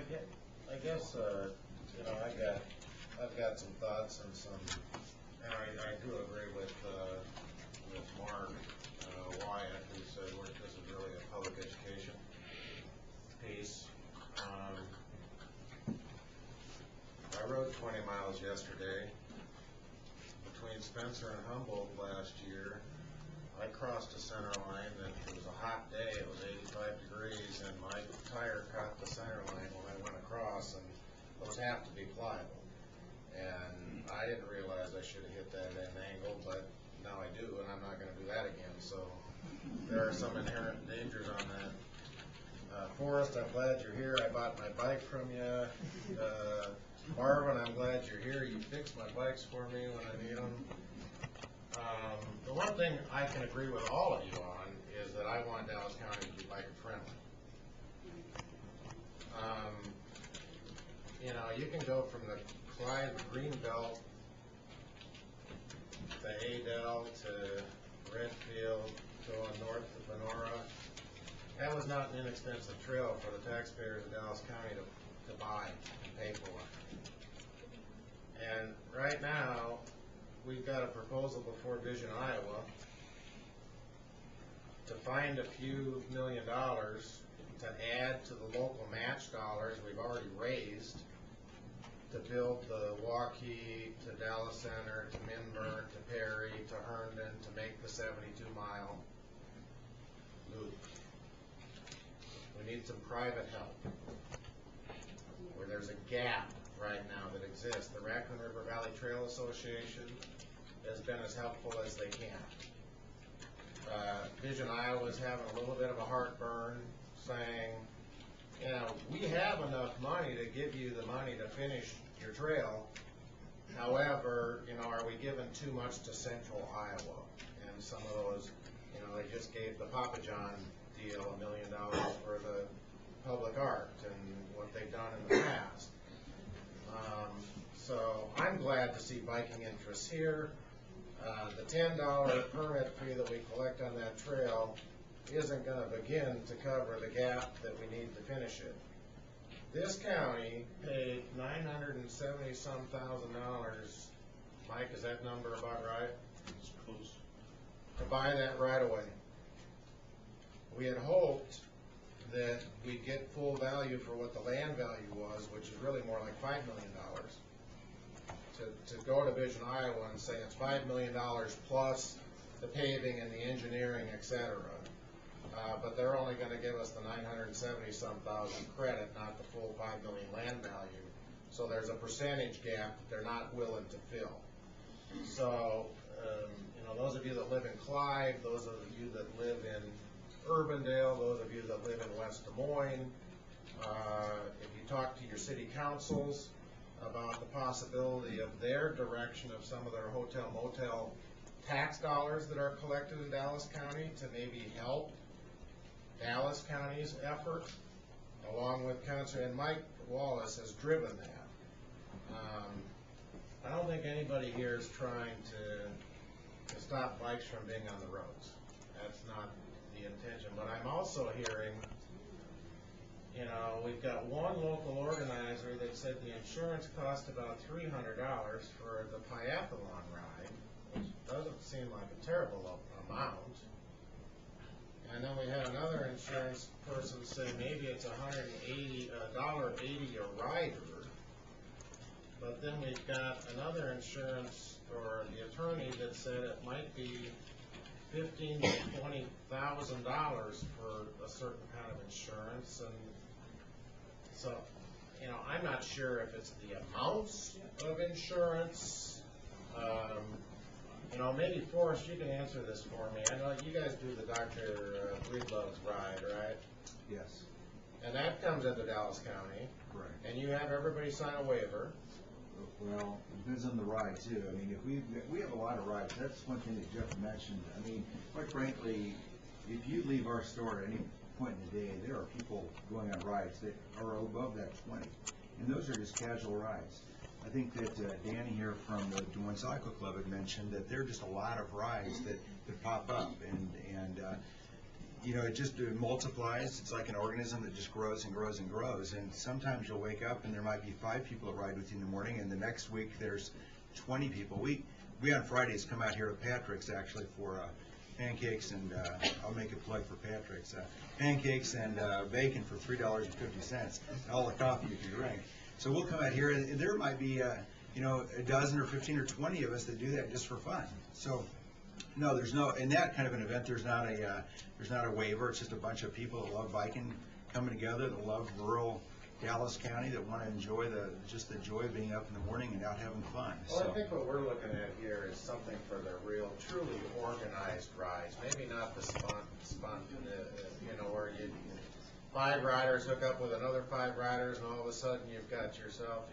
I guess you know, I've got some thoughts and some, and I do agree with Mark Wyatt, who said this is really a public education piece. I rode 20 miles yesterday between Spencer and Humboldt last year. I crossed the center line, and it was a hot day. It was 85 degrees, and my tire caught the center line when I went across, and those have to be pliable. And I didn't realize I should have hit that at an angle, but now I do, and I'm not going to do that again. So there are some inherent dangers on that. Forrest, I'm glad you're here. I bought my bike from you. Marvin, I'm glad you're here. You fix my bikes for me when I need them. The one thing I can agree with all of you on is that I want Dallas County to be biker friendly. You know, you can go from the Clyde Greenbelt to Adel to Redfield, going north to Benora. That was not an inexpensive trail for the taxpayers of Dallas County to buy and pay for. And right now, we've got a proposal before Vision Iowa to find a few $1 million to add to the local match dollars we've already raised to build the Waukee to Dallas Center to Minburn to Perry to Herndon to make the 72-mile loop. We need some private help where there's a gap right now that exists. The Raccoon River Valley Trail Association has been as helpful as they can. Vision Iowa is having a little bit of a heartburn, saying, you know, we have enough money to give you the money to finish your trail. However, you know, are we giving too much to central Iowa? And some of those, you know, they just gave the Papa John deal $1 million for the public art and what they've done in the past. So I'm glad to see biking interests here. The $10 permit fee that we collect on that trail isn't going to begin to cover the gap that we need to finish it. This county paid $970-some thousand. Mike, is that number about right? It's close. To buy that right away. We had hoped that we'd get full value for what the land value was, which is really more like $5 million. To go to Vision Iowa and say it's $5 million plus the paving and the engineering, etc. But they're only going to give us the 970-some thousand credit, not the full $5 million land value. So there's a percentage gap that they're not willing to fill. So, you know, those of you that live in Clyde, those of you that live in Urbandale, those of you that live in West Des Moines, if you talk to your city councils about the possibility of their direction of some of their hotel motel tax dollars that are collected in Dallas County to maybe help Dallas County's effort, along with Councilor, and Mike Wallace has driven that. I don't think anybody here is trying to stop bikes from being on the roads. That's not the intention, but I'm also hearing, you know, we've got one local organizer that said the insurance cost about $300 for the Piathlon ride, which doesn't seem like a terrible amount. And then we had another insurance person say maybe it's $180 a rider. But then we've got another insurance or the attorney that said it might be $15,000 to $20,000 for a certain kind of insurance. And so, you know, I'm not sure if it's the amounts of insurance. You know, maybe Forrest, you can answer this for me. I know you guys do the Dr. Breedlove's ride, right? Yes. And that comes into Dallas County. Correct. And you have everybody sign a waiver. Well, it depends on the ride too. I mean, if we have a lot of rides, that's one thing that Jeff mentioned. I mean, quite frankly, if you leave our store at any point in the day, there are people going on rides that are above that 20, and those are just casual rides. I think that Danny here from the Des Moines Cycle Club had mentioned that there are just a lot of rides that pop up, and you know, it just multiplies. It's like an organism that just grows and grows and grows. And sometimes you'll wake up and there might be 5 people that ride with you in the morning, and the next week there's 20 people. We on Fridays come out here to Patrick's actually for pancakes and I'll make a plug for Patrick's. Pancakes and bacon for $3.50, all the coffee you can drink. So we'll come out here, and there might be you know, a dozen or 15 or 20 of us that do that just for fun. So no, there's no, in that kind of an event, there's not a waiver. It's just a bunch of people that love biking coming together, that love rural Dallas County, that want to enjoy just the joy of being up in the morning and out having fun. Well, So I think what we're looking at here is something for the real, truly organized rides. Maybe not the you know, where 5 riders hook up with another 5 riders, and all of a sudden you've got yourself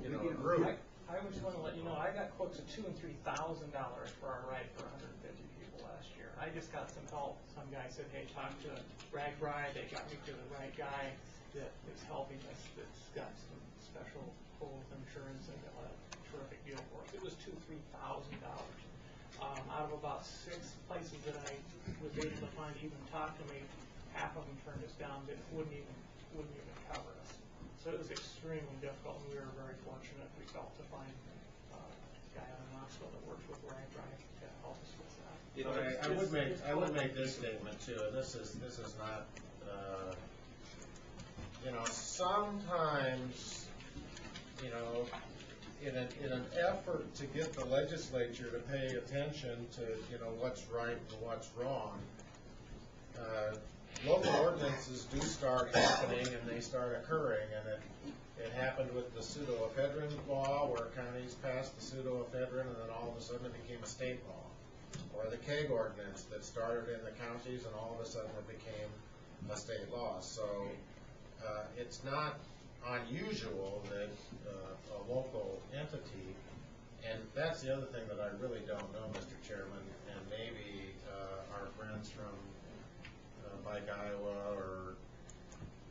you know, a group. I just want to let you know, I got quotes of $2,000 and $3,000 for our ride for 150 people last year. I just got some help. Some guy said, hey, talk to Ragbri. They got me to the right guy that is helping us, that's got some special pull insurance and got a terrific deal for us. It was $2,000 to $3,000. Out of about 6 places that I was able to find to even talk to me, half of them turned us down, that wouldn't even cover us. So it was extremely difficult, and we were very fortunate, we felt, to find a guy out of Knoxville that works with Ragbri to help us with that. You know, I would make this statement too, and this is not, you know, sometimes, you know, in an effort to get the legislature to pay attention to, you know, what's right and what's wrong, local ordinances do start happening and they start occurring, and it happened with the pseudoephedrine law, where counties passed the pseudoephedrine and then all of a sudden it became a state law, or the keg ordinance that started in the counties and all of a sudden it became a state law. So it's not unusual that a local entity, and that's the other thing that I really don't know, Mr. Chairman, and maybe our friends from like Iowa, or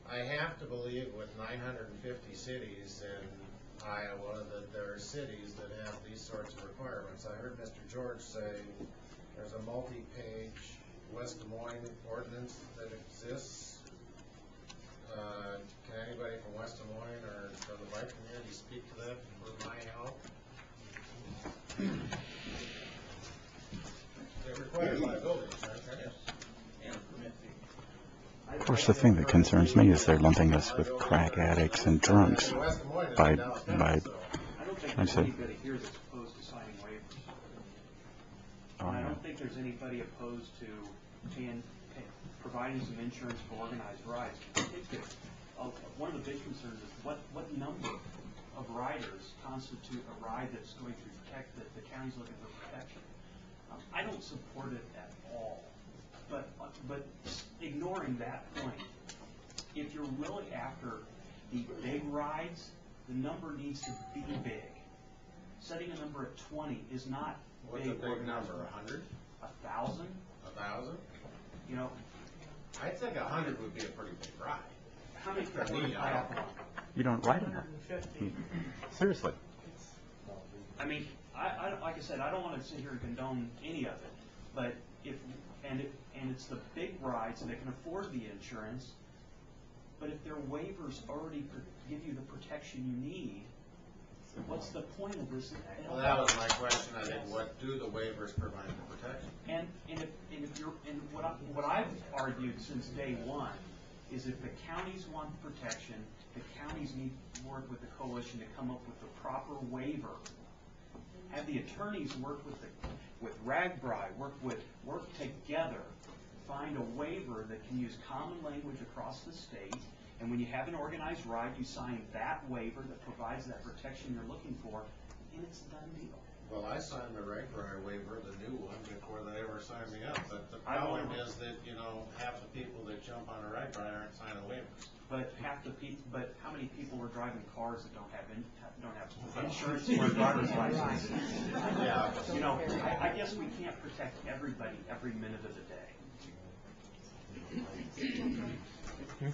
I have to believe with 950 cities in Iowa that there are cities that have these sorts of requirements. I heard Mr. George say there's a multi-page West Des Moines ordinance that exists. Can anybody from West Des Moines or from the bike community speak to that for my help? It requires liability insurance, right? And permit fee. Of course, the thing that concerns me is they're lumping us with crack addicts and drunks by I don't think there's anybody here that's opposed to signing waivers. I don't think there's anybody opposed to providing some insurance for organized rides. I think that one of the big concerns is what number of riders constitute a ride that's going to protect, that the county's looking for protection. I don't support it at all. But ignoring that point, if you're really after the big rides, the number needs to be big. Setting a number at 20 is not What's a big number? 100? 1,000? 1,000? You know, I think 100 would be a pretty big ride. how many people would buy up one? You don't ride enough. 150. Seriously. I mean, I like I said, I don't want to sit here and condone any of it, but it's the big rides and they can afford the insurance, but if their waivers already give you the protection you need, what's the point of this? Well, that was my question. I think, what do the waivers provide the protection? And what I've argued since day one is if the counties want protection, the counties need to work with the coalition to come up with the proper waiver. Have the attorneys work with Ragbri, work together, find a waiver that can use common language across the state. And when you have an organized ride, you sign that waiver that provides that protection you're looking for, and it's a done deal. Well, I signed the Ragbri waiver, the new one, before they ever signed me up. But the problem is that, you know, half the people that jump on a Ragbri aren't signing waivers. But how many people are driving cars that don't have insurance or driver's license? Yeah. You know, I guess we can't protect everybody every minute of the day.